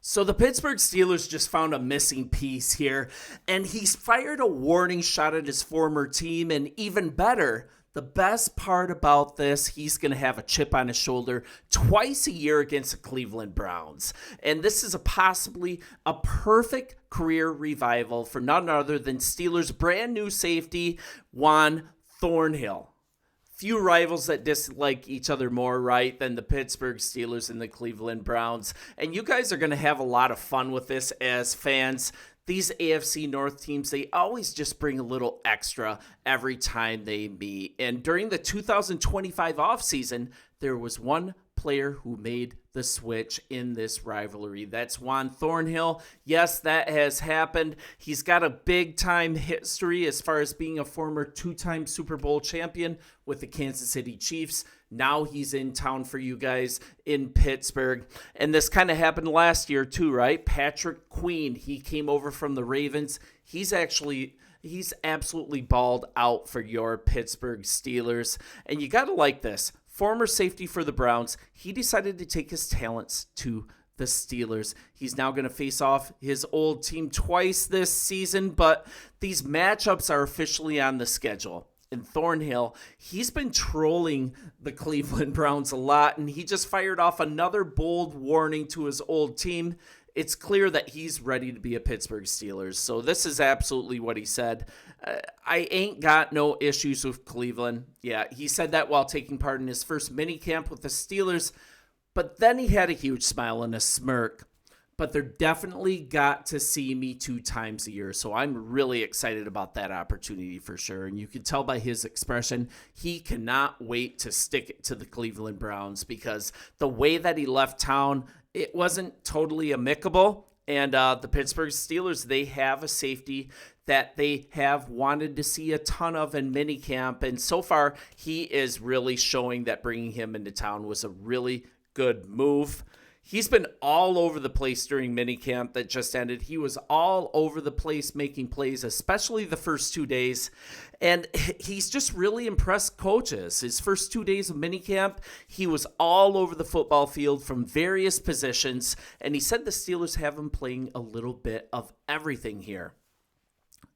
So the Pittsburgh Steelers just found a missing piece here, and he's fired a warning shot at his former team, and even better, the best part about this, he's going to have a chip on his shoulder twice a year against the Cleveland Browns. And this is possibly a perfect career revival for none other than Steelers' brand new safety, Juan Thornhill. Few rivals that dislike each other more, right, than the Pittsburgh Steelers and the Cleveland Browns. And you guys are going to have a lot of fun with this as fans. These AFC North teams, they always just bring a little extra every time they meet. And during the 2025 offseason, there was one player who made the switch in this rivalry. That's Juan Thornhill. Yes, that has happened. He's got a big-time history as far as being a former two-time Super Bowl champion with the Kansas City Chiefs. Now he's in town for you guys in Pittsburgh. And this kind of happened last year too, right? Patrick Queen, he came over from the Ravens. He's absolutely balled out for your Pittsburgh Steelers. And you got to like this. Former safety for the Browns, he decided to take his talents to the Steelers. He's now going to face off his old team twice this season, but these matchups are officially on the schedule. And Thornhill, he's been trolling the Cleveland Browns a lot, and he just fired off another bold warning to his old team. It's clear that he's ready to be a Pittsburgh Steelers. So this is absolutely what he said. I ain't got no issues with Cleveland. Yeah, he said that while taking part in his first mini camp with the Steelers, but then he had a huge smile and a smirk. But they're definitely got to see me 2 times a year. So I'm really excited about that opportunity for sure. And you can tell by his expression, he cannot wait to stick it to the Cleveland Browns because the way that he left town, it wasn't totally amicable. And the Pittsburgh Steelers, they have a safety that they have wanted to see a ton of in minicamp. And so far, he is really showing that bringing him into town was a really good move. He's been all over the place during minicamp that just ended. He was all over the place making plays, especially the first 2 days. And he's just really impressed coaches. His first 2 days of minicamp, he was all over the football field from various positions. And he said the Steelers have him playing a little bit of everything here.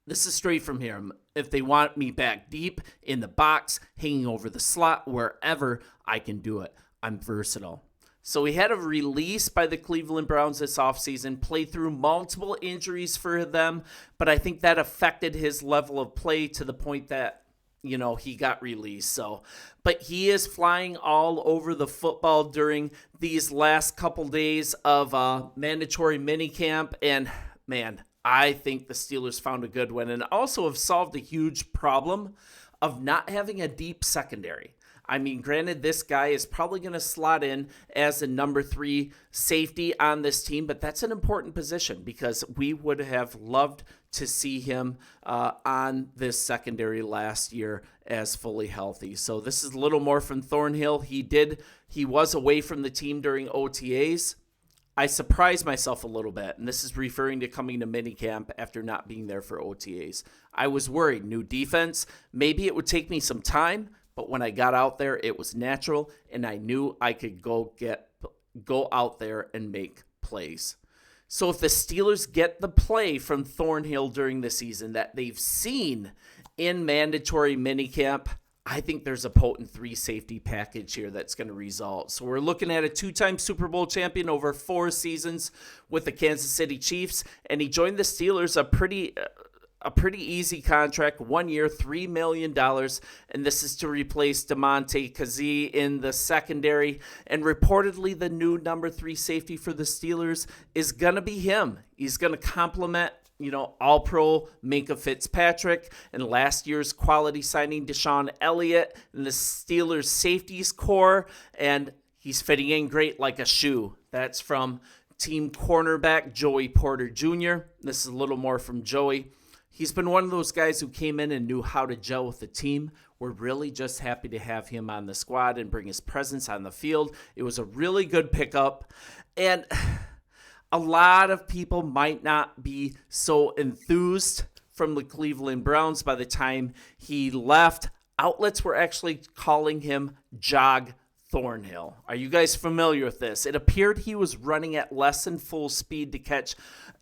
This is straight from him. If they want me back deep in the box, hanging over the slot, wherever, I can do it. I'm versatile. So he had a release by the Cleveland Browns this offseason, played through multiple injuries for them, but I think that affected his level of play to the point that, he got released. But he is flying all over the football during these last couple days of mandatory minicamp, and man, I think the Steelers found a good one and also have solved a huge problem of not having a deep secondary. I mean, granted, this guy is probably going to slot in as a number 3 safety on this team, but that's an important position because we would have loved to see him on this secondary last year as fully healthy. So this is a little more from Thornhill. He was away from the team during OTAs. I surprised myself a little bit, and this is referring to coming to minicamp after not being there for OTAs. I was worried. New defense. Maybe it would take me some time. But when I got out there, it was natural, and I knew I could go out there and make plays. So if the Steelers get the play from Thornhill during the season that they've seen in mandatory minicamp, I think there's a potent 3 safety package here that's going to result. So we're looking at a 2-time Super Bowl champion over 4 seasons with the Kansas City Chiefs, and he joined the Steelers a pretty easy contract, 1 year, $3 million, and this is to replace DeMonte Kazee in the secondary, and reportedly the new number 3 safety for the Steelers is going to be him. He's going to complement, all-pro Minkah Fitzpatrick and last year's quality signing Deshaun Elliott in the Steelers safeties core, and he's fitting in great like a shoe. That's from team cornerback Joey Porter Jr. This is a little more from Joey. He's been one of those guys who came in and knew how to gel with the team. We're really just happy to have him on the squad and bring his presence on the field. It was a really good pickup. And a lot of people might not be so enthused from the Cleveland Browns by the time he left. Outlets were actually calling him Jog Thornhill. Are you guys familiar with this? It appeared he was running at less than full speed to catch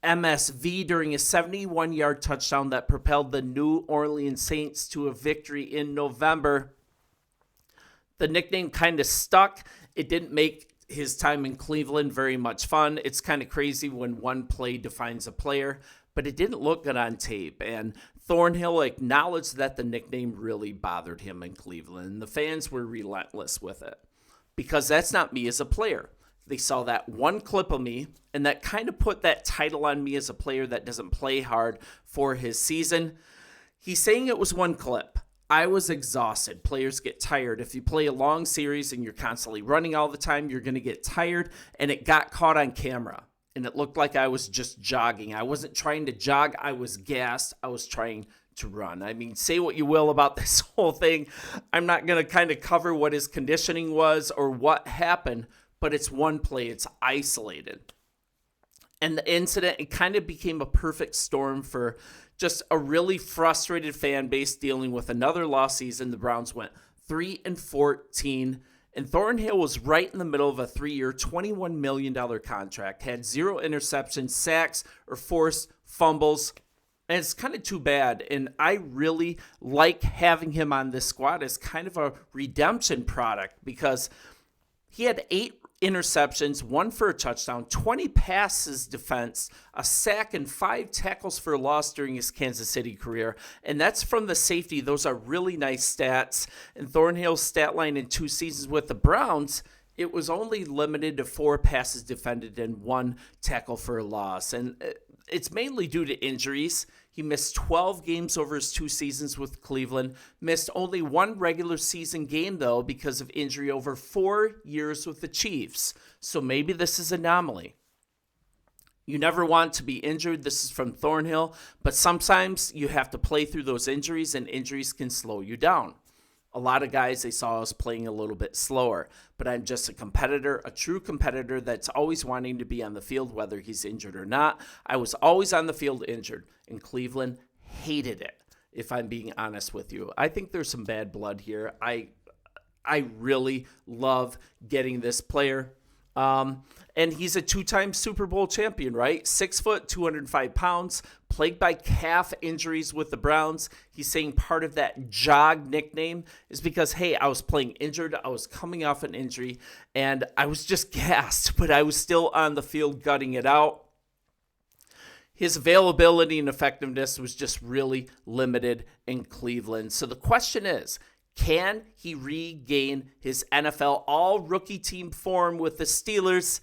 MSV during a 71-yard touchdown that propelled the New Orleans Saints to a victory in November. The nickname kind of stuck. It didn't make his time in Cleveland very much fun. It's kind of crazy when one play defines a player, but it didn't look good on tape. And Thornhill acknowledged that the nickname really bothered him in Cleveland. The fans were relentless with it because that's not me as a player. They saw that one clip of me, and that kind of put that title on me as a player that doesn't play hard for his season. He's saying it was one clip. I was exhausted. Players get tired. If you play a long series and you're constantly running all the time, you're going to get tired, and it got caught on camera. And it looked like I was just jogging. I wasn't trying to jog. I was gassed. I was trying to run. I mean, say what you will about this whole thing. I'm not going to kind of cover what his conditioning was or what happened, but it's one play. It's isolated. And the incident, it kind of became a perfect storm for just a really frustrated fan base dealing with another lost season. The Browns went 3-14. And Thornhill was right in the middle of a 3-year, $21 million contract, had 0 interceptions, sacks, or forced fumbles. And it's kind of too bad. And I really like having him on this squad as kind of a redemption product because he had 8 interceptions, 1 for a touchdown, 20 passes defense, a sack, and 5 tackles for a loss during his Kansas City career. And that's from the safety. Those are really nice stats. And Thornhill's stat line in 2 seasons with the Browns, it was only limited to 4 passes defended and 1 tackle for a loss. And it's mainly due to injuries. He missed 12 games over his 2 seasons with Cleveland, missed only 1 regular season game, though, because of injury over 4 years with the Chiefs. So maybe this is an anomaly. You never want to be injured. This is from Thornhill, but sometimes you have to play through those injuries, and injuries can slow you down. A lot of guys, they saw us playing a little bit slower, but I'm just a competitor, a true competitor that's always wanting to be on the field, whether he's injured or not. I was always on the field injured, and Cleveland hated it, if I'm being honest with you. I think there's some bad blood here. I really love getting this player. And he's a 2-time Super Bowl champion, right? 6 foot, 205 pounds, plagued by calf injuries with the Browns. He's saying part of that jog nickname is because, hey, I was playing injured. I was coming off an injury, and I was just gassed, but I was still on the field gutting it out. His availability and effectiveness was just really limited in Cleveland. So the question is, can he regain his NFL all-rookie team form with the Steelers?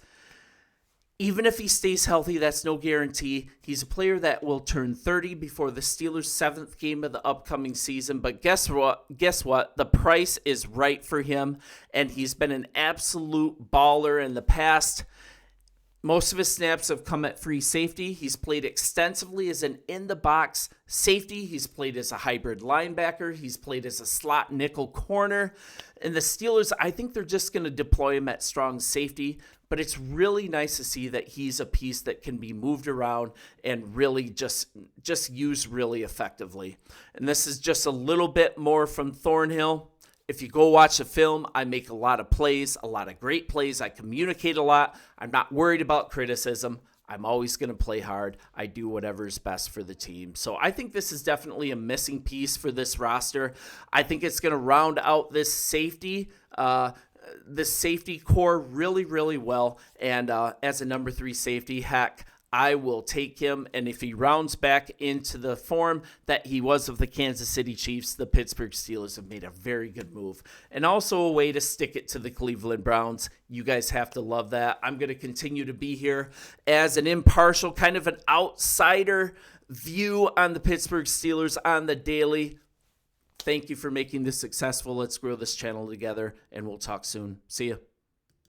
Even if he stays healthy, that's no guarantee. He's a player that will turn 30 before the Steelers' 7th game of the upcoming season. But guess what? The price is right for him, and he's been an absolute baller in the past. Most of his snaps have come at free safety. He's played extensively as an in-the-box safety. He's played as a hybrid linebacker. He's played as a slot nickel corner. And the Steelers, I think they're just going to deploy him at strong safety. But it's really nice to see that he's a piece that can be moved around and really just used really effectively. And this is just a little bit more from Thornhill. If you go watch the film, I make a lot of plays, a lot of great plays. I communicate a lot. I'm not worried about criticism. I'm always going to play hard. I do whatever is best for the team. So I think this is definitely a missing piece for this roster. I think it's going to round out this safety core really, really well. And as a number 3 safety, heck, I will take him. And if he rounds back into the form that he was of the Kansas City Chiefs, the Pittsburgh Steelers have made a very good move. And also a way to stick it to the Cleveland Browns. You guys have to love that. I'm going to continue to be here as an impartial, kind of an outsider view on the Pittsburgh Steelers on the daily. Thank you for making this successful. Let's grow this channel together, and we'll talk soon. See ya.